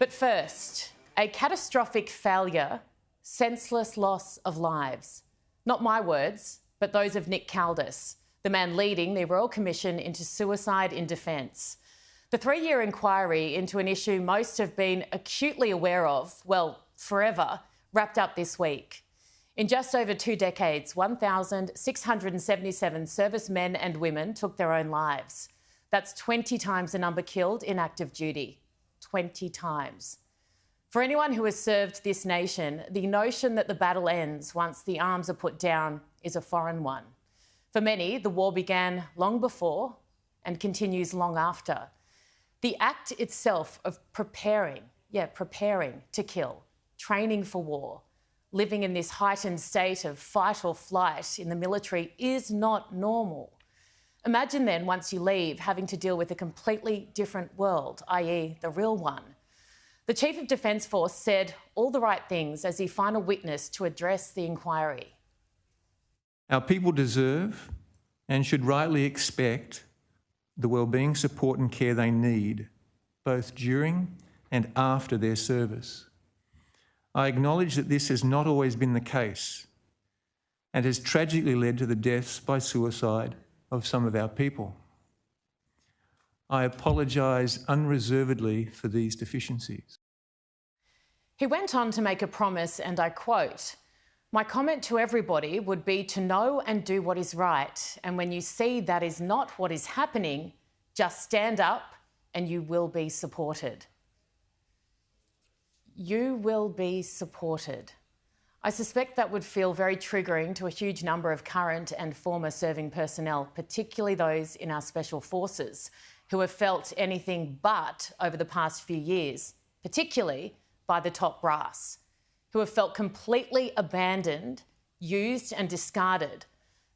But first, a catastrophic failure, senseless loss of lives. Not my words, but those of Nick Caldis, the man leading the Royal Commission into Suicide in Defence. The 3-year inquiry into an issue most have been acutely aware of, well, forever, wrapped up this week. In just over 2 decades, 1,677 servicemen and women took their own lives. That's 20 times the number killed in active duty. 20 times. For anyone who has served this nation, the notion that the battle ends once the arms are put down is a foreign one. For many, the war began long before and continues long after. The act itself of preparing to kill, training for war, living in this heightened state of fight or flight in the military is not normal. Imagine then, once you leave, having to deal with a completely different world, i.e. the real one. The Chief of Defence Force said all the right things as the final witness to address the inquiry. Our people deserve and should rightly expect the wellbeing, support and care they need, both during and after their service. I acknowledge that this has not always been the case and has tragically led to the deaths by suicide of some of our people. I apologise unreservedly for these deficiencies. He went on to make a promise, and I quote, "My comment to everybody would be to know and do what is right, and when you see that is not what is happening, just stand up and you will be supported." You will be supported. I suspect that would feel very triggering to a huge number of current and former serving personnel, particularly those in our special forces, who have felt anything but over the past few years, particularly by the top brass, who have felt completely abandoned, used and discarded,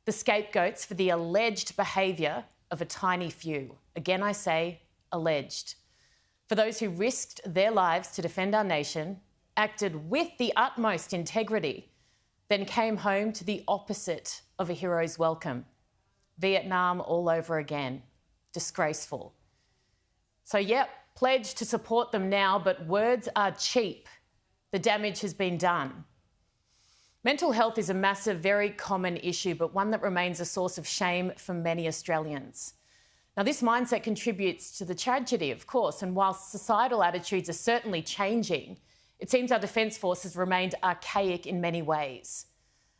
the scapegoats for the alleged behaviour of a tiny few. Again, I say alleged. For those who risked their lives to defend our nation, acted with the utmost integrity, then came home to the opposite of a hero's welcome. Vietnam all over again. Disgraceful. So, yep, pledge to support them now, but words are cheap. The damage has been done. Mental health is a massive, very common issue, but one that remains a source of shame for many Australians. Now, this mindset contributes to the tragedy, of course, and whilst societal attitudes are certainly changing, it seems our Defence Force has remained archaic in many ways.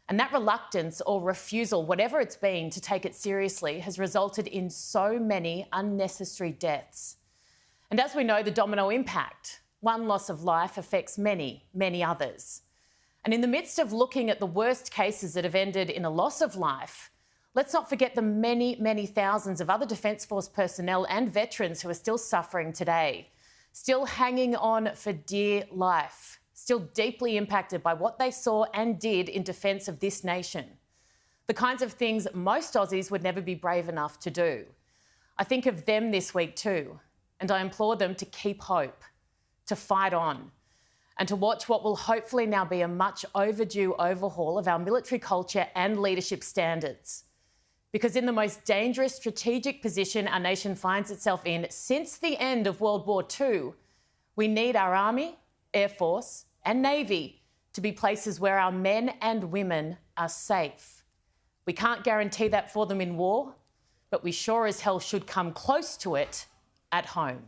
And that reluctance or refusal, whatever it's been, to take it seriously has resulted in so many unnecessary deaths. And as we know, the domino impact, one loss of life affects many, many others. And in the midst of looking at the worst cases that have ended in a loss of life, let's not forget the many, many thousands of other Defence Force personnel and veterans who are still suffering today, still hanging on for dear life, still deeply impacted by what they saw and did in defence of this nation. The kinds of things most Aussies would never be brave enough to do. I think of them this week too, and I implore them to keep hope, to fight on, and to watch what will hopefully now be a much overdue overhaul of our military culture and leadership standards. Because in the most dangerous strategic position our nation finds itself in since the end of World War II, we need our Army, Air Force and Navy to be places where our men and women are safe. We can't guarantee that for them in war, but we sure as hell should come close to it at home.